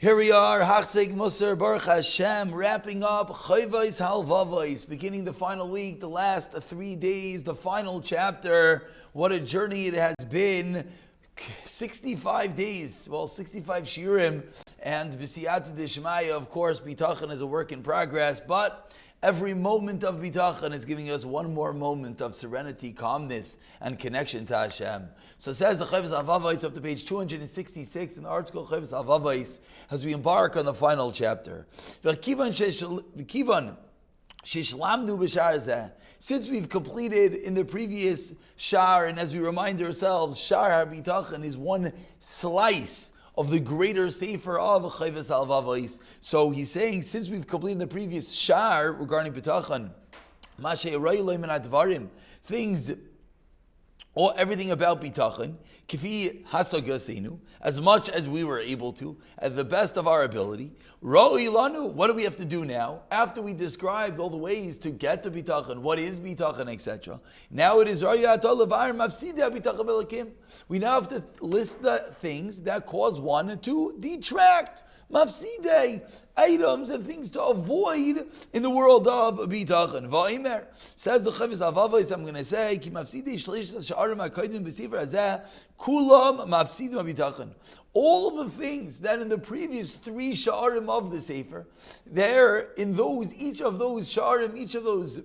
Here we are, Hachseg Musar Baruch Hashem, wrapping up Chovos Halevavos, beginning the final week, the last 3 days, the final chapter. What a journey it has been. 65 days, 65 shiurim, and b'siyata d'shmaya, of course, bitachon is a work in progress, but every moment of bitachon is giving us one more moment of serenity, calmness, and connection to Hashem. So says the Chovos Halevavos up to page 266 in the article Chovos Halevavos as we embark on the final chapter. Since we've completed in the previous Sha'ar, and as we remind ourselves, Sha'ar HaBitachon is one slice of the greater sefer of Chovos Halevavos. So he's saying, since we've completed the previous Sha'ar regarding Bitachon, things, or everything about Bitachon, kifi hasagasenu, as much as we were able to, at the best of our ability. Ro'i lanu, what do we have to do now? After we described all the ways to get to Bitachon, what is Bitachon, etc. Now it is we now have to list the things that cause one to detract. Mafsidei, items and things to avoid in the world of bitachon. Va'imer, says the Chovos Halevavos, I'm going to say, ki mafsidei shlish sha'arim ha'kodim b'sefer hazeh, kulam mafsidim ha'bitachon. All the things that in the previous 3 sha'arim of the sefer, there in those, each of those sha'arim, each of those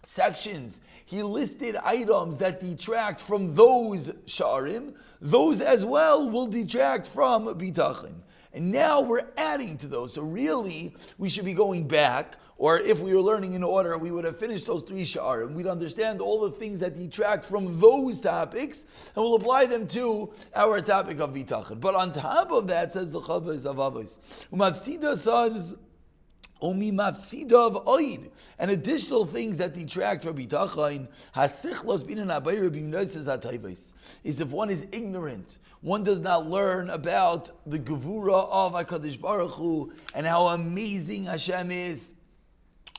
sections, he listed items that detract from those sha'arim. Those as well will detract from bitachon. And now we're adding to those. So really, we should be going back, or if we were learning in order, we would have finished those 3 sha'ar, and we'd understand all the things that detract from those topics, and we'll apply them to our topic of bitachon. But on top of that, says the Chovos Halevavos, Umafsida says, Omi mafsidav oid, and additional things that detract from bitachon. Hasichlos binan abayir b'minoises hatayvos is if one is ignorant, one does not learn about the gevura of HaKadosh Baruch Hu and how amazing Hashem is.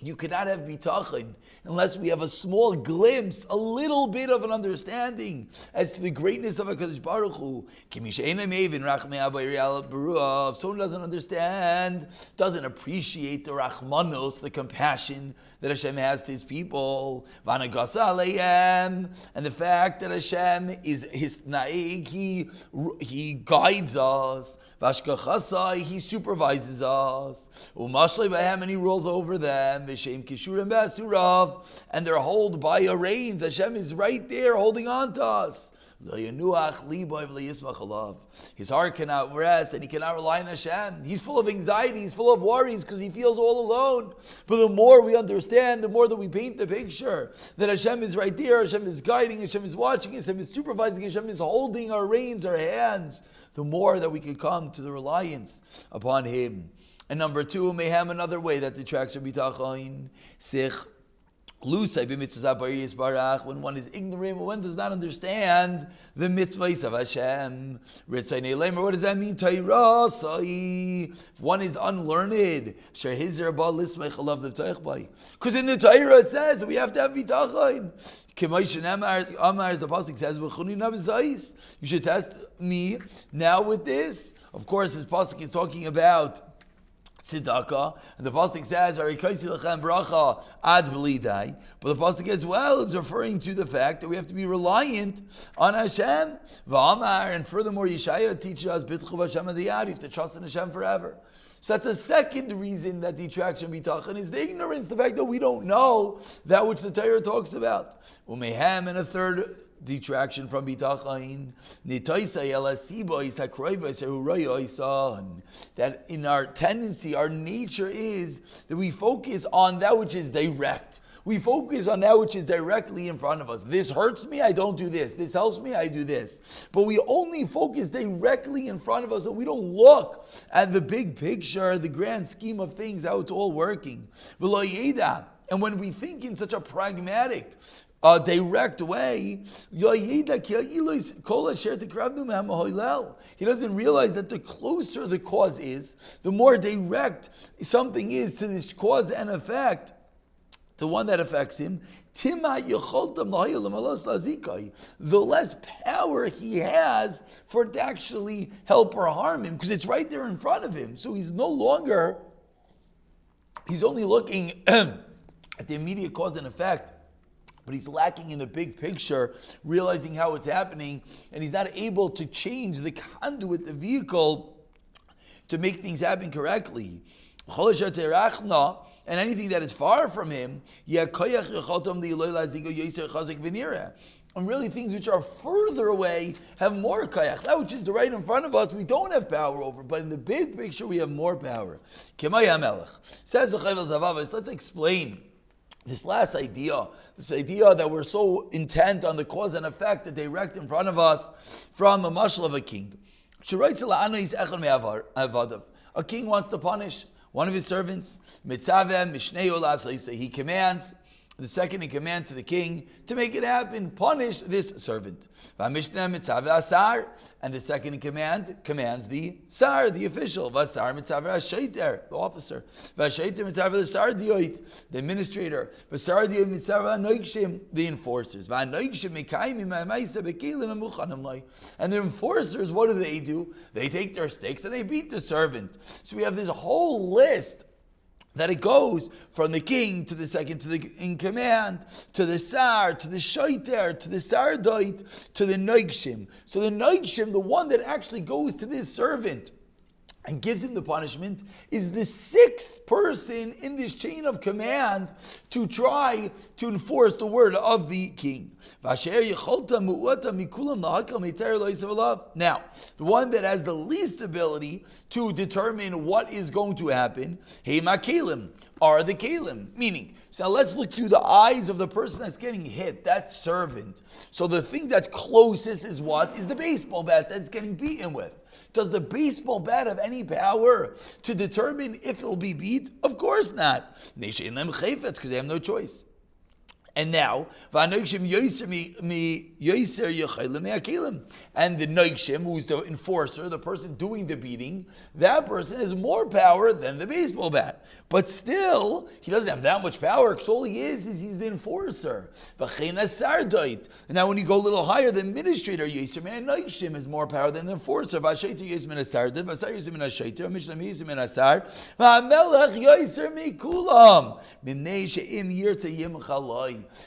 You cannot have bitachon unless we have a small glimpse, a little bit of an understanding as to the greatness of HaKadosh Baruch Hu. If someone doesn't understand, doesn't appreciate the rachmanos, the compassion that Hashem has to His people, and the fact that Hashem is His na'eg, He guides us, He supervises us, and He rules over them, and they're held by a reins. Hashem is right there holding on to us. His heart cannot rest and he cannot rely on Hashem. He's full of anxiety, he's full of worries because he feels all alone. But the more we understand, the more that we paint the picture that Hashem is right there, Hashem is guiding, Hashem is watching, Hashem is supervising, Hashem is holding our reins, our hands, the more that we can come to the reliance upon Him. And number 2, may have another way that detracts from bitachon. When one is ignorant, when one does not understand the mitzvahs of Hashem. What does that mean? If one is unlearned, because in the Torah it says we have to have bitachon. The pasuk says, you should test me now with this. Of course, this pasuk is talking about tzedakah, and the pasuk says, bracha ad b'lidai. But the pasuk as well is referring to the fact that we have to be reliant on Hashem. V'amar, and furthermore, Yeshaya teaches us, b'tchu b'Hashem adiyad, you have to trust in Hashem forever. So that's a second reason that detracts from bitachon is the ignorance, the fact that we don't know that which the Torah talks about. Umehem, and a third detraction from bitachon, that in our tendency, our nature is that we focus on that which is direct. We focus on that which is directly in front of us. This hurts me, I don't do this. This helps me, I do this. But we only focus directly in front of us, and we don't look at the big picture, the grand scheme of things, how it's all working. And when we think in such a pragmatic, direct way, he doesn't realize that the closer the cause is, the more direct something is to this cause and effect, the one that affects him, the less power he has for it to actually help or harm him, because it's right there in front of him. So he's only looking at the immediate cause and effect, but he's lacking in the big picture, realizing how it's happening, and he's not able to change the conduit, the vehicle, to make things happen correctly. And anything that is far from him, and really things which are further away have more koyach. That which is right in front of us, we don't have power over, but in the big picture, we have more power. Says the Chovos Halevavos, let's explain this last idea, that we're so intent on the cause and effect that direct in front of us from the mashal of a king. A king wants to punish one of his servants. He commands the second in command to the king to make it happen, punish this servant. And the second in command commands the sar, the official, the officer, the administrator, the enforcers. And the enforcers, what do? They take their sticks and they beat the servant. So we have this whole list that it goes from the king to the second to the in command, to the sar, to the shaiter, to the sardite, to the noigshim. So the noigshim, the one that actually goes to this servant and gives him the punishment, is the sixth person in this chain of command to try to enforce the word of the king. Now, the one that has the least ability to determine what is going to happen, are the kalim. Meaning, so now let's look through the eyes of the person that's getting hit, that servant. So the thing that's closest is what? Is the baseball bat that's getting beaten with. Does the baseball bat have any power to determine if it'll be beat? Of course not. Because they have no choice. And now, and the noigshim, who's the enforcer, the person doing the beating, that person has more power than the baseball bat. But still, he doesn't have that much power, because all he is he's the enforcer. And now when you go a little higher, the administrator, noigshim, has more power than the enforcer.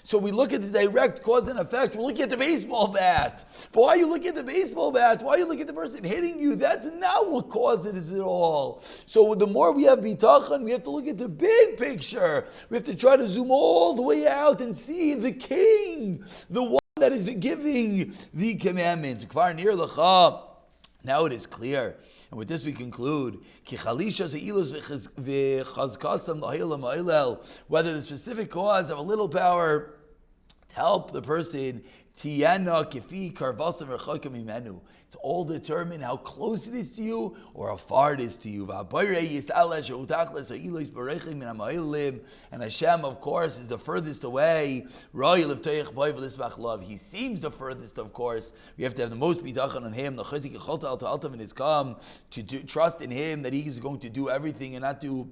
So we look at the direct cause and effect. We're looking at the baseball bat. But why are you looking at the baseball bat? Why are you looking at the person hitting you? That's not what caused it at all. So the more we have bitachon, we have to look at the big picture. We have to try to zoom all the way out and see the king, the one that is giving the commandments. Now it is clear. And with this we conclude, whether the specific cause of a little power to help the person, it's all determined how close it is to you or how far it is to you. And Hashem, of course, is the furthest away. He seems the furthest, of course. We have to have the most bitachon on Him. Is come to trust in Him that He is going to do everything and not do.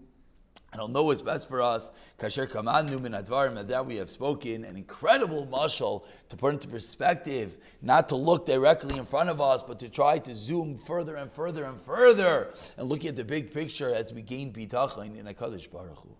I don't know what's best for us. Kasher kamannu min advarim, that we have spoken, an incredible mashal to put into perspective, not to look directly in front of us, but to try to zoom further and further and further, and looking at the big picture as we gain bitachon in HaKadosh Baruch Hu.